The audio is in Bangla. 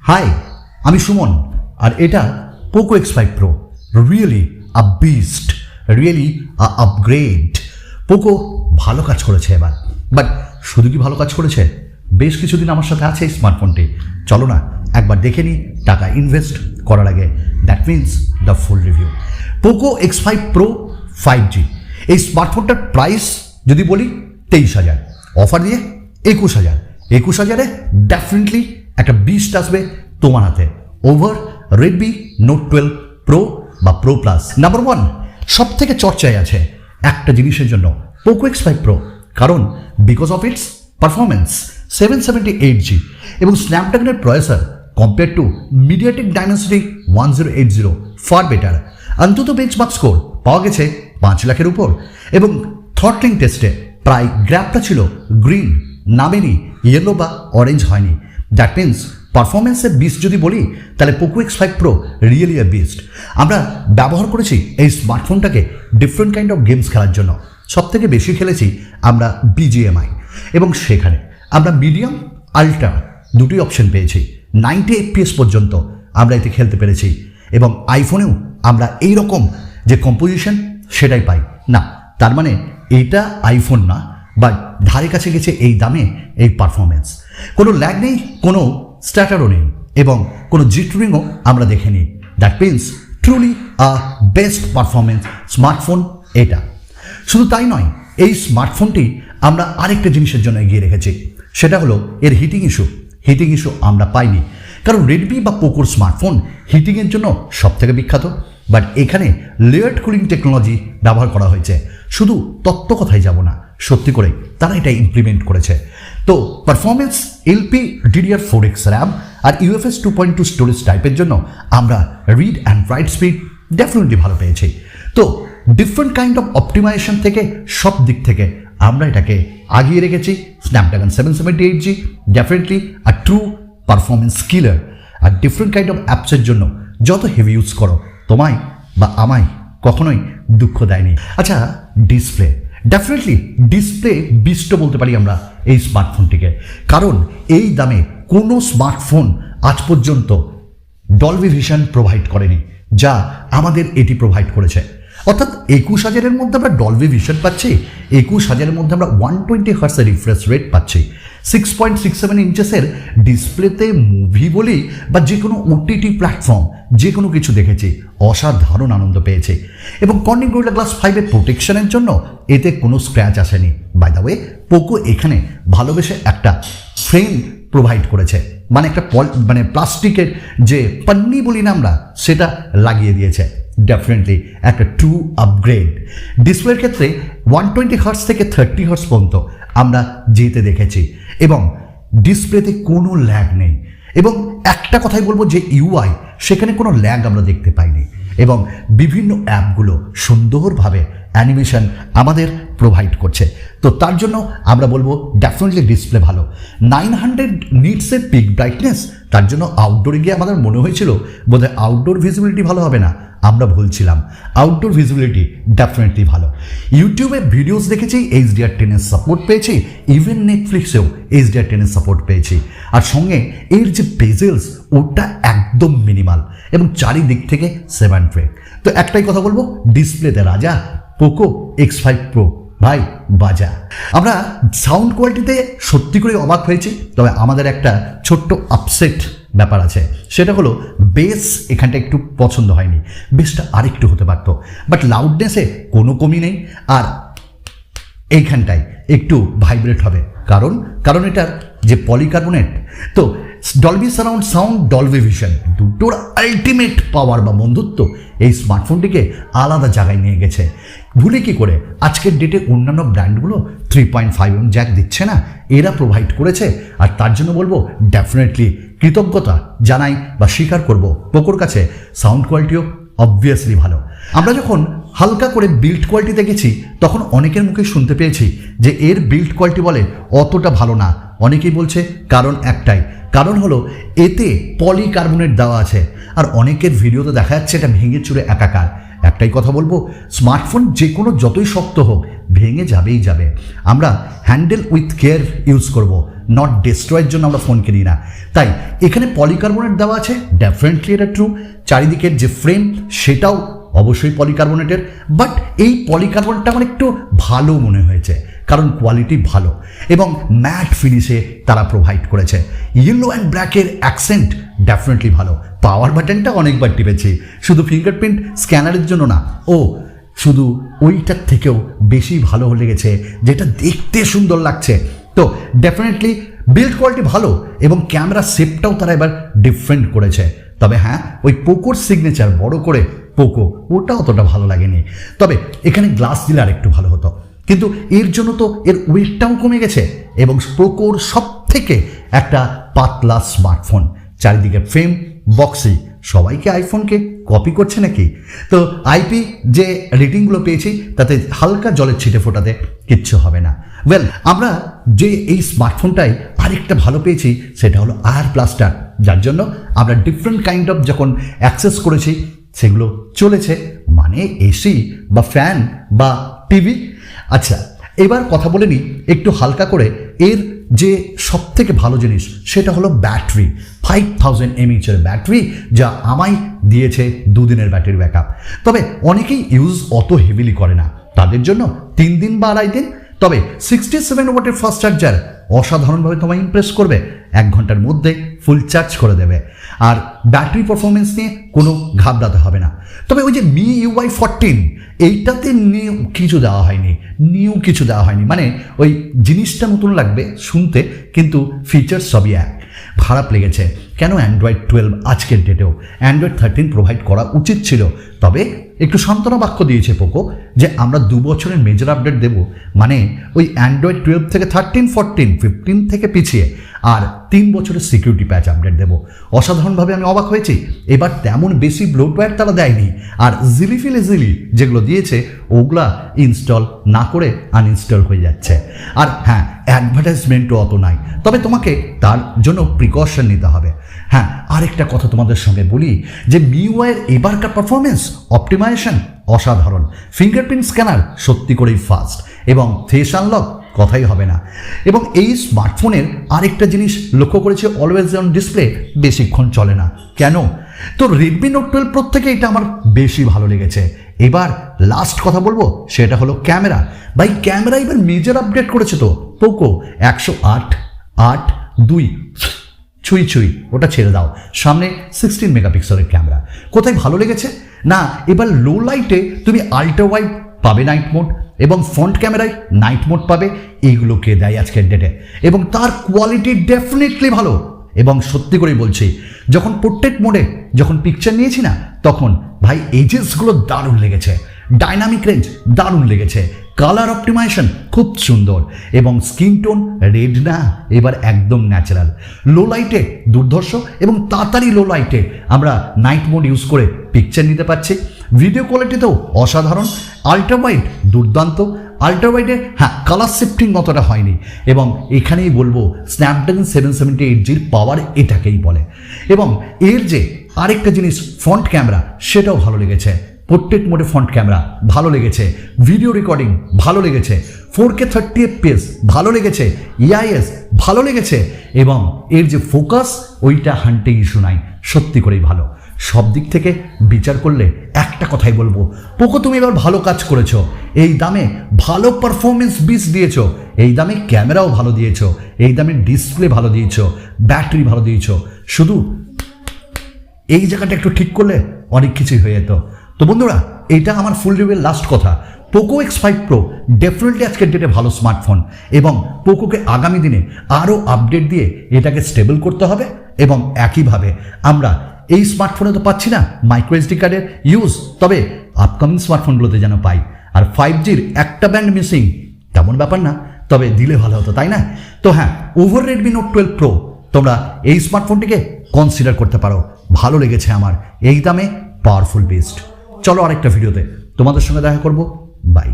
হাই, আমি সুমন, আর এটা পোকো X5 Pro, রিয়েলি আ বিস্ট, রিয়েলি আ আপগ্রেড। পোকো ভালো কাজ করেছে এবার, বাট শুধু কি ভালো কাজ করেছে? বেশ কিছুদিন আমার সাথে আছে এই স্মার্টফোনটি, চলো না একবার দেখে নিই টাকা ইনভেস্ট করার আগে। That means the full review. Poco X5 Pro 5G, এই স্মার্টফোনটার প্রাইস যদি বলি 23,000, অফার দিয়ে 21,000। 21,000-এ ডেফিনেটলি একটা বিস্ট আসবে তোমার হাতে ওভার রেডমি নোট 12 প্রো বা প্রো প্লাস। নাম্বার ওয়ান, সব থেকে চর্চায় আছে একটা জিনিসের জন্য পোকো X5 Pro, কারণ because of its performance 778G এবং স্ন্যাপড্রাগনের processor compare to MediaTek Dimensity 1080 far better. অন্তত বেঞ্চমার্ক স্কোর পাওয়া গেছে 5 লাখের উপর এবং থ্রটলিং টেস্টে প্রায় গ্র্যাপটা ছিল গ্রিন, নামেনি ইয়েলো বা অরেঞ্জ হয়নি। দ্যাট মিনস পারফরমেন্সের বিস্ট যদি বলি তাহলে পোকো X5 Pro রিয়েলি আ বিস্ট। আমরা ব্যবহার করেছি এই স্মার্টফোনটাকে ডিফারেন্ট কাইন্ড অফ গেমস খেলার জন্য। সব থেকে বেশি খেলেছি আমরা BGMI এবং সেখানে আমরা মিডিয়াম আল্ট্রা দুটি অপশন পেয়েছি। 90 FPS পর্যন্ত আমরা এতে খেলতে পেরেছি এবং আইফোনেও আমরা এই রকম যে কম্পোজিশন সেটাই পাই না। তার মানে এটা আইফোন না, বাট ধারে কাছে গেছে এই দামে এই পারফরমেন্স। কোনো ল্যাগ নেই, কোনো স্ট্যাটারও নেই এবং কোনো জিটারিংও আমরা দেখিনি। That means truly a best performance smartphone এটা। শুধু তাই নয়, এই স্মার্টফোনটি আমরা আরেকটা জিনিসের জন্য এগিয়ে রেখেছি, সেটা হলো এর হিটিং ইস্যু। হিটিং ইস্যু আমরা পাইনি, কারণ রেডমি বা পোকোর স্মার্টফোন হিটিংয়ের জন্য সব থেকে বিখ্যাত, বাট এখানে লেয়ার্ড কুলিং টেকনোলজি ব্যবহার করা হয়েছে। শুধু তত্ত্ব কথাই যাব না, সত্যি করে তারা এটা ইমপ্লিমেন্ট করেছে। তো পারফরমেন্স LPDDR4X র্যাম আর UFS 2.2 স্টোরেজ টাইপের জন্য আমরা read and right speed definitely ভালো পেয়েছি। তো ডিফারেন্ট কাইন্ড অফ অপটিমাইজেশন থেকে সব দিক থেকে আমরা এটাকে আগিয়ে রেখেছি। স্ন্যাপড্রাগন 778G ডেফিনেটলি আর ট্রু পারফরমেন্স কিলার। আর ডিফারেন্ট কাইন্ড অফ অ্যাপসের জন্য যত হেভি ইউজ করো, তোমায় বা আমায় কখনোই দুঃখ দেয়নি। আচ্ছা, ডিসপ্লে ডেফিনেটলি ডিসপ্লে বিষ্ট বলতে পারি আমরা এই স্মার্টফোনটিকে, কারণ এই দামে কোনো স্মার্টফোন আজ পর্যন্ত ডলবি ভিশন প্রোভাইড করেনি, যা আমাদের এটি প্রোভাইড করেছে। অর্থাৎ 21,000-এর মধ্যে আমরা ডলবি ভিশন পাচ্ছি, 21,000-এর মধ্যে আমরা 120 হার্টজের রিফ্রেশ রেট পাচ্ছি। 6.67 ইঞ্চেসের ডিসপ্লেতে মুভি বলি বা যে কোনো OTT প্ল্যাটফর্ম যে কোনো কিছু দেখেছি, অসাধারণ আনন্দ পেয়েছে। এবং কর্নিং গোরিলা গ্লাস 5-এর প্রোটেকশনের জন্য এতে কোনো স্ক্র্যাচ আসেনি। বাই দ্য ওয়ে, পোকো এখানে ভালোবেসে একটা ফ্রেম প্রোভাইড করেছে, মানে একটা প্লাস্টিকের যে পান্নি বলি না আমরা, সেটা লাগিয়ে দিয়েছে। ডেফিনেটলি একটা ট্রু আপগ্রেড। ডিসপ্লের ক্ষেত্রে 120 হার্টজ থেকে 30 হার্টজ পর্যন্ত আমরা যেতে দেখেছি এবং ডিসপ্লেতে কোনো ল্যাগ নেই। এবং একটা কথাই বলবো যে UI সেখানে কোনো ল্যাগ আমরা দেখতে পাইনি এবং বিভিন্ন অ্যাপগুলো সুন্দরভাবে অ্যানিমেশন আমাদের প্রোভাইড করছে। তো তার জন্য আমরা বলবো ডেফিনেটলি ডিসপ্লে ভালো। 900 নিটসের পিক ব্রাইটনেস, তার জন্য আউটডোরে গিয়ে আমাদের মনে হয়েছিল বোধহয় আউটডোর ভিজিবিলিটি ভালো হবে না, আমরা ভুলছিলাম। আউটডোর ভিজিবিলিটি ডেফিনেটলি ভালো। ইউটিউবে ভিডিওস দেখেছি HDR10-এর সাপোর্ট পেয়েছি, ইভেন নেটফ্লিক্সেও HDR10-এর সাপোর্ট পেয়েছি। আর সঙ্গে এর যে বেজেলস ওটা একদম মিনিমাল এবং চারিদিক থেকে 7 ট্রেক। তো একটাই কথা বলবো, ডিসপ্লেতে রাজা পোকো X5 Pro, ভাই বাজা। আমরা সাউন্ড কোয়ালিটিতে সত্যি করে অবাক হয়েছি, তবে আমাদের একটা ছোট্ট আপসেট ব্যাপার আছে, সেটা হলো বেস এখানটা একটু পছন্দ হয়নি, বেসটা আরেকটু হতে পারত, বাট লাউডনেসে কোনো কমি নেই। আর এইখানটায় একটু ভাইব্রেট হবে, কারণ এটার যে পলিকার্বনেট। তো Dolby surround sound, Dolby vision দুটোর আলটিমেট পাওয়ার বা বন্ধুত্ব এই স্মার্টফোনটিকে আলাদা জায়গায় নিয়ে গেছে। ভুলে কি করে আজকের ডেটে অন্যান্য ব্র্যান্ডগুলো 3.5mm জ্যাক দিচ্ছে না, এরা প্রোভাইড করেছে। আর তার জন্য বলবো ডেফিনেটলি কৃতজ্ঞতা জানাই বা স্বীকার করব পোকোর কাছে। সাউন্ড কোয়ালিটিও অবভিয়াসলি ভালো। আমরা যখন হালকা করে বিল্ড কোয়ালিটিতে গেছি তখন অনেকের মুখে শুনতে পেয়েছি যে এর বিল্ড কোয়ালিটি বলে অতটা ভালো না। অনেকেই বলছে কারণ একটাই, কারণ হলো এতে পলিকার্বনেট দেওয়া আছে, আর অনেকের ভিডিওতে দেখা যাচ্ছে এটা ভেঙে চুরে একাকার। একটাই কথা বলবো, স্মার্টফোন যে কোনো যতই শক্ত হোক ভেঙে যাবেই যাবে। আমরা হ্যান্ডেল উইথ কেয়ার ইউজ করব, নট ডিস্ট্রয়ের জন্য আমরা ফোন কিনি না। তাই এখানে পলিকার্বনেট দেওয়া আছে, ডেফিনেটলি এটা ট্রু। চারিদিকের যে ফ্রেম সেটাও অবশ্যই পলিকার্বনেটের, বাট এই পলিকার্বনেটটা আমার একটু ভালো মনে হয়েছে, কারণ কোয়ালিটি ভালো এবং ম্যাট ফিনিশে তারা প্রোভাইড করেছে। ইয়েলো অ্যান্ড ব্ল্যাকের অ্যাকসেন্ট ডেফিনেটলি ভালো। পাওয়ার বাটনটা অনেকবার টিপেছি, শুধু ফিঙ্গারপ্রিন্ট স্ক্যানারের জন্য না, ও শুধু ওইটার থেকেও বেশি ভালো লেগেছে যেটা দেখতে সুন্দর লাগছে। তো ডেফিনেটলি বিল্ড কোয়ালিটি ভালো এবং ক্যামেরা শেপটাও তারা এবার ডিফারেন্ট করেছে। তবে হ্যাঁ, ওই পোকোর সিগনেচার বড় করে পোকো, ওটা অতটা ভালো লাগেনি। তবে এখানে গ্লাস দিলে আর একটু ভালো হতো, কিন্তু এর জন্য তো এর ওয়েটটাও কমে গেছে এবং পোকোর সব থেকে একটা পাতলা স্মার্টফোন, চারিদিকে ফ্রেম বক্সি, সবাইকে আইফোনকে কপি করছে নাকি? তো আইপি যে রেটিংগুলো পেয়েছি তাতে হালকা জলের ছিটে ফোটাতে কিচ্ছু হবে না। ওয়েল, আমরা যে এই স্মার্টফোনটাই আরেকটা ভালো পেয়েছি সেটা হলো আয়ার ব্লাস্টার, যার জন্য আমরা ডিফারেন্ট কাইন্ড অফ যখন অ্যাক্সেস করেছি সেগুলো চলেছে, মানে এসি বা ফ্যান বা টিভি। আচ্ছা, এবার কথা বলে নিই একটু হালকা করে। এর যে সব থেকে ভালো জিনিস সেটা হলো ব্যাটারি, 5000 mAh ব্যাটারি, যা আমায় দিয়েছে 2 দিনের ব্যাটারি ব্যাকআপ। তবে অনেকেই ইউজ অত হেভিলি করে না, তাদের জন্য 3 দিন বা 2.5 দিন। তবে 67 ওয়াটের ফাস্ট চার্জার অসাধারণভাবে তোমায় ইমপ্রেস করবে, 1 ঘন্টার মধ্যে ফুল চার্জ করে দেবে। আর ব্যাটারি পারফরমেন্স নিয়ে কোনো ঘাবড়াতে হবে না। তবে ওই যে MIUI 14 এইটাতে নিউ কিছু দেওয়া হয়নি, মানে ওই জিনিসটা নতুন লাগবে শুনতে, কিন্তু ফিচার্স সবই এক। খারাপ লেগেছে কেন? অ্যান্ড্রয়েড 12 আজকের ডেটেও অ্যান্ড্রয়েড 13 প্রোভাইড করা উচিত ছিল। তবে একটু সান্ত্বনা বাক্য দিয়েছে পোকো যে আমরা 2 বছরের মেজর আপডেট দেব, মানে ওই অ্যান্ড্রয়েড 12 থেকে 13, 14, 15 থেকে পিছিয়ে আর 3 বছরের সিকিউরিটি প্যাচ আপডেট দেব। অসাধারণভাবে আমি অবাক হয়েছি, এবার তেমন বেশি ব্লোটওয়্যার তারা দেয়নি, আর জিলি যেগুলো দিয়েছে ওগুলা ইনস্টল না করে আনইনস্টল হয়ে যাচ্ছে। আর হ্যাঁ, অ্যাডভার্টাইজমেন্টও অত নাই, তবে তোমাকে তার জন্য প্রিকশন নিতে হবে। হ্যাঁ, আরেকটা কথা তোমাদের সঙ্গে বলি যে MIUI-এর এবারকার পারফরমেন্স অপটিমাইজেশন অসাধারণ। ফিঙ্গারপ্রিন্ট স্ক্যানার সত্যি করেই ফাস্ট এবং ফেস আনলক কথাই হবে না। এবং এই স্মার্টফোনের আরেকটা জিনিস লক্ষ্য করেছে, অলওয়েজ অন ডিসপ্লে বেশিক্ষণ চলে না। কেন? তো Redmi Note 12 Pro থেকে এটা আমার বেশি ভালো লেগেছে। এবার লাস্ট কথা বলবো সেটা হলো ক্যামেরা। ভাই, ক্যামেরা এবার মেজর আপডেট করেছে তো পোকো, 108:8:2 ছুঁই ওটা ছেড়ে দাও, সামনে 16 মেগাপিক্সেলের ক্যামেরা। কোথায় ভালো লেগেছে না, এবার লো লাইটে তুমি আল্ট্রা ওয়াইড পাবে, নাইট মোড, এবং ফ্রন্ট ক্যামেরায় নাইট মোড পাবে। এইগুলোকে দেয় আজকের ডেটে এবং তার কোয়ালিটি ডেফিনেটলি ভালো। এবং সত্যি করেই বলছি, যখন পোর্ট্রেট মোডে যখন পিকচার নিয়েছি না, তখন ভাই এজেসগুলো দারুণ লেগেছে, ডাইনামিক রেঞ্জ দারুণ লেগেছে, কালার অপটিমাইজেশন খুব সুন্দর, এবং স্কিন টোন রেড না, এবার একদম ন্যাচারাল। লো লাইটে দুর্ধর্ষ এবং তাড়াতাড়ি লো লাইটে আমরা নাইট মোড ইউজ করে পিকচার নিতে পারছি। ভিডিও কোয়ালিটিতেও অসাধারণ, আল্ট্রা ওয়াইড দুর্দান্ত। আল্ট্রা ওয়াইডে হ্যাঁ, কালার শিফটিং অতটা হয়নি, এবং এখানেই বলবো স্ন্যাপড্রাগন 778Gর পাওয়ার এটাকেই বলে। এবং এর যে আরেকটা জিনিস ফ্রন্ট ক্যামেরা, সেটাও ভালো লেগেছে। পোর্ট্রেট মোডে ফ্রন্ট ক্যামেরা ভালো লেগেছে, ভিডিও রেকর্ডিং ভালো লেগেছে, 4K 30 FPS ভালো লেগেছে, EIS ভালো লেগেছে, এবং এর যে ফোকাস ওইটা হান্টিং ইস্যু নাই, সত্যি করেই ভালো। সব দিক থেকে বিচার করলে একটা কথাই বলবো, পোকো তুমি এবার ভালো কাজ করেছো। এই দামে ভালো পারফরমেন্স বিস দিয়েছো, এই দামে ক্যামেরাও ভালো দিয়েছো, এই দামে ডিসপ্লে ভালো দিয়েছো, ব্যাটারি ভালো দিয়েছো। শুধু এই জায়গাটা একটু ঠিক করলে অনেক কিছুই হয়ে যেত। তো বন্ধুরা, এটা আমার ফুল রিভিউয়ের লাস্ট কথা। পোকো X5 Pro ডেফিনেটলি আজকের ডেটে ভালো স্মার্টফোন, এবং পোকোকে আগামী দিনে আরও আপডেট দিয়ে এটাকে স্টেবল করতে হবে। এবং একইভাবে আমরা এই স্মার্টফোনে তো পাচ্ছি না মাইক্রো এসডি কার্ডের ইউজ, তবে আপকামিং স্মার্টফোনগুলোতে যেন পাই। আর 5Gর একটা ব্যান্ড মিসিং, তেমন ব্যাপার না, তবে দিলে ভালো হতো, তাই না? তো হ্যাঁ, ওভার Redmi Note 12 Pro তোমরা এই স্মার্টফোনটিকে কনসিডার করতে পারো। ভালো লেগেছে আমার, এই দামে পাওয়ারফুল বেস্ট। চলো আরেকটা ভিডিওতে তোমাদের সঙ্গে দেখা করবো। বাই।